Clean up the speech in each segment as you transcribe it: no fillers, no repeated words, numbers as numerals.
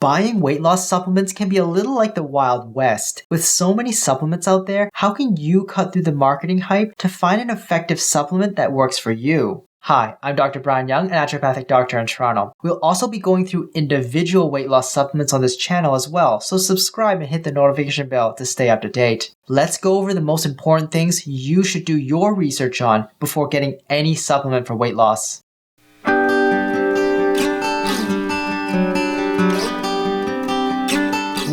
Buying weight loss supplements can be a little like the Wild West. With so many supplements out there, how can you cut through the marketing hype to find an effective supplement that works for you? Hi, I'm Dr. Brian Young, a naturopathic doctor in Toronto. We'll also be going through individual weight loss supplements on this channel as well, so subscribe and hit the notification bell to stay up to date. Let's go over the most important things you should do your research on before getting any supplement for weight loss.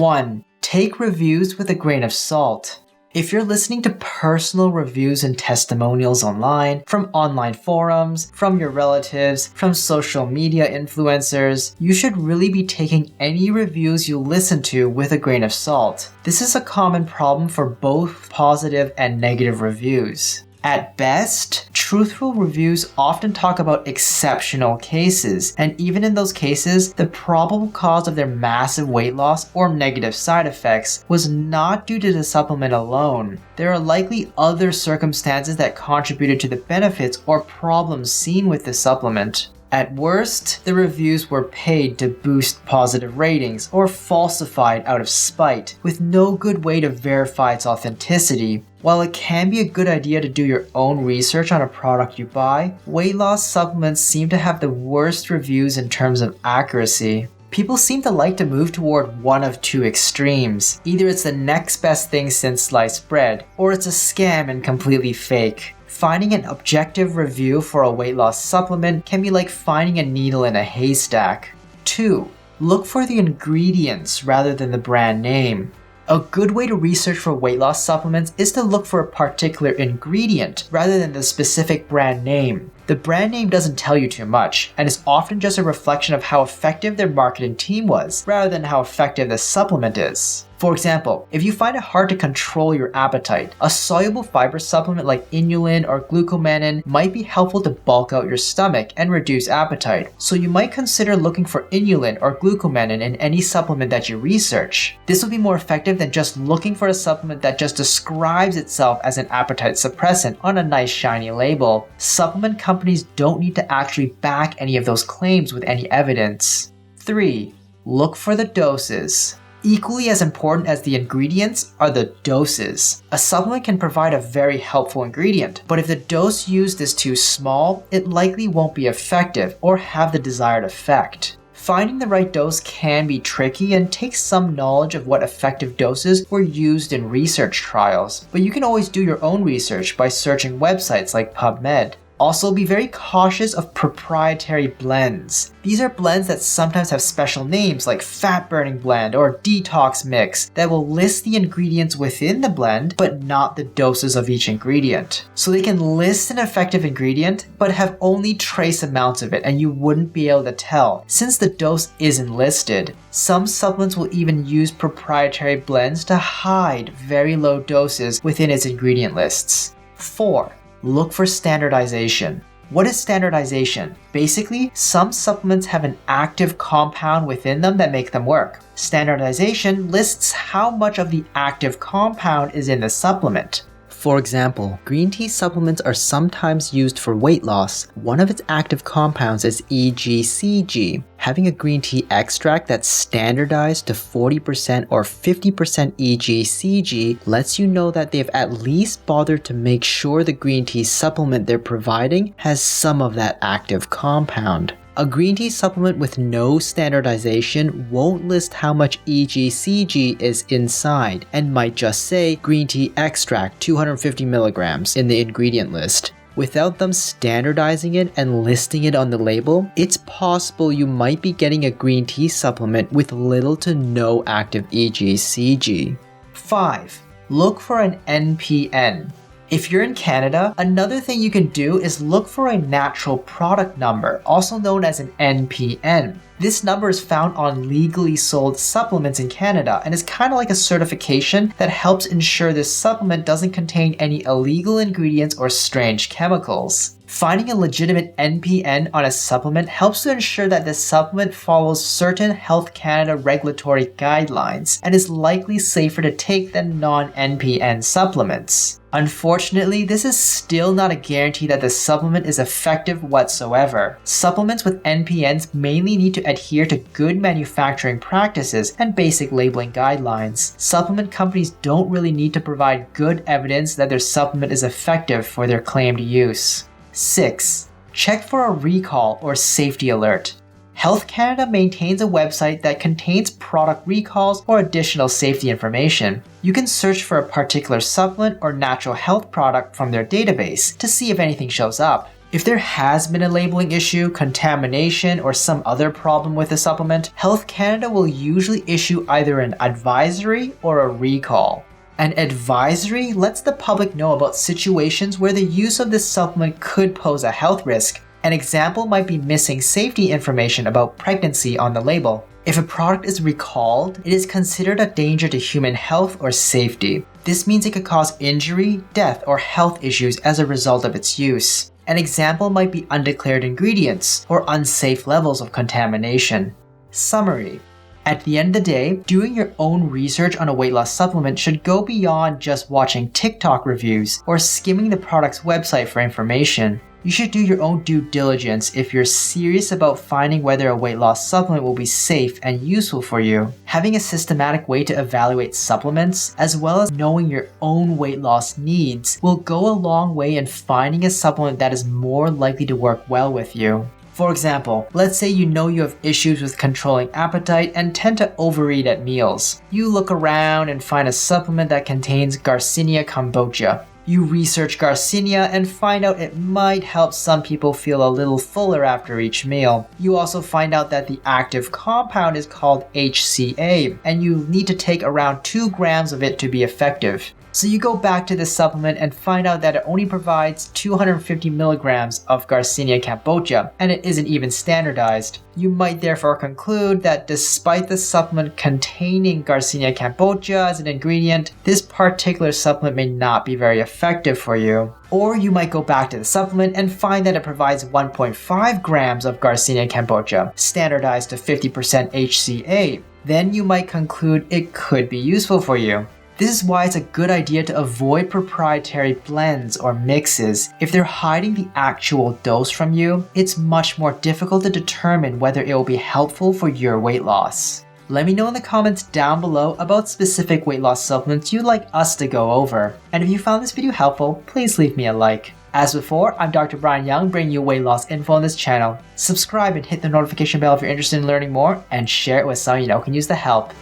1. Take reviews with a grain of salt. If you're listening to personal reviews and testimonials online, from online forums, from your relatives, from social media influencers, you should really be taking any reviews you listen to with a grain of salt. This is a common problem for both positive and negative reviews. At best, truthful reviews often talk about exceptional cases, and even in those cases, the probable cause of their massive weight loss or negative side effects was not due to the supplement alone. There are likely other circumstances that contributed to the benefits or problems seen with the supplement. At worst, the reviews were paid to boost positive ratings or falsified out of spite, with no good way to verify its authenticity. While it can be a good idea to do your own research on a product you buy, weight loss supplements seem to have the worst reviews in terms of accuracy. People seem to like to move toward one of two extremes. Either it's the next best thing since sliced bread, or it's a scam and completely fake. Finding an objective review for a weight loss supplement can be like finding a needle in a haystack. 2. Look for the ingredients rather than the brand name. A good way to research for weight loss supplements is to look for a particular ingredient rather than the specific brand name. The brand name doesn't tell you too much, and is often just a reflection of how effective their marketing team was, rather than how effective the supplement is. For example, if you find it hard to control your appetite, a soluble fiber supplement like inulin or glucomannan might be helpful to bulk out your stomach and reduce appetite, so you might consider looking for inulin or glucomannan in any supplement that you research. This will be more effective than just looking for a supplement that just describes itself as an appetite suppressant on a nice shiny label. Supplement companies don't need to actually back any of those claims with any evidence. 3. Look for the doses. Equally as important as the ingredients are the doses. A supplement can provide a very helpful ingredient, but if the dose used is too small, it likely won't be effective or have the desired effect. Finding the right dose can be tricky and takes some knowledge of what effective doses were used in research trials, but you can always do your own research by searching websites like PubMed. Also, be very cautious of proprietary blends. These are blends that sometimes have special names like fat burning blend or detox mix that will list the ingredients within the blend but not the doses of each ingredient. So they can list an effective ingredient but have only trace amounts of it and you wouldn't be able to tell since the dose isn't listed. Some supplements will even use proprietary blends to hide very low doses within its ingredient lists. 4. Look for standardization. What is standardization? Basically, some supplements have an active compound within them that make them work. Standardization lists how much of the active compound is in the supplement. For example, green tea supplements are sometimes used for weight loss. One of its active compounds is EGCG. Having a green tea extract that's standardized to 40% or 50% EGCG lets you know that they've at least bothered to make sure the green tea supplement they're providing has some of that active compound. A green tea supplement with no standardization won't list how much EGCG is inside and might just say green tea extract 250 milligrams in the ingredient list. Without them standardizing it and listing it on the label, it's possible you might be getting a green tea supplement with little to no active EGCG. 5. Look for an NPN. If you're in Canada, another thing you can do is look for a natural product number, also known as an NPN. This number is found on legally sold supplements in Canada and is kind of like a certification that helps ensure this supplement doesn't contain any illegal ingredients or strange chemicals. Finding a legitimate NPN on a supplement helps to ensure that this supplement follows certain Health Canada regulatory guidelines and is likely safer to take than non-NPN supplements. Unfortunately, this is still not a guarantee that the supplement is effective whatsoever. Supplements with NPNs mainly need to adhere to good manufacturing practices and basic labeling guidelines. Supplement companies don't really need to provide good evidence that their supplement is effective for their claimed use. 6. Check for a recall or safety alert. Health Canada maintains a website that contains product recalls or additional safety information. You can search for a particular supplement or natural health product from their database to see if anything shows up. If there has been a labeling issue, contamination, or some other problem with the supplement, Health Canada will usually issue either an advisory or a recall. An advisory lets the public know about situations where the use of this supplement could pose a health risk. An example might be missing safety information about pregnancy on the label. If a product is recalled, it is considered a danger to human health or safety. This means it could cause injury, death, or health issues as a result of its use. An example might be undeclared ingredients or unsafe levels of contamination. Summary. At the end of the day, doing your own research on a weight loss supplement should go beyond just watching TikTok reviews or skimming the product's website for information. You should do your own due diligence if you're serious about finding whether a weight loss supplement will be safe and useful for you. Having a systematic way to evaluate supplements, as well as knowing your own weight loss needs, will go a long way in finding a supplement that is more likely to work well with you. For example, let's say you know you have issues with controlling appetite and tend to overeat at meals. You look around and find a supplement that contains Garcinia cambogia. You research Garcinia and find out it might help some people feel a little fuller after each meal. You also find out that the active compound is called HCA, and you need to take around 2 grams of it to be effective. So you go back to the supplement and find out that it only provides 250 milligrams of Garcinia cambogia, and it isn't even standardized. You might therefore conclude that despite the supplement containing Garcinia cambogia as an ingredient, this particular supplement may not be very effective for you. Or you might go back to the supplement and find that it provides 1.5 grams of Garcinia cambogia, standardized to 50% HCA. Then you might conclude it could be useful for you. This is why it's a good idea to avoid proprietary blends or mixes. If they're hiding the actual dose from you, it's much more difficult to determine whether it will be helpful for your weight loss. Let me know in the comments down below about specific weight loss supplements you'd like us to go over. And if you found this video helpful, please leave me a like. As before, I'm Dr. Brian Young, bringing you weight loss info on this channel. Subscribe and hit the notification bell if you're interested in learning more, and share it with someone you know can use the help.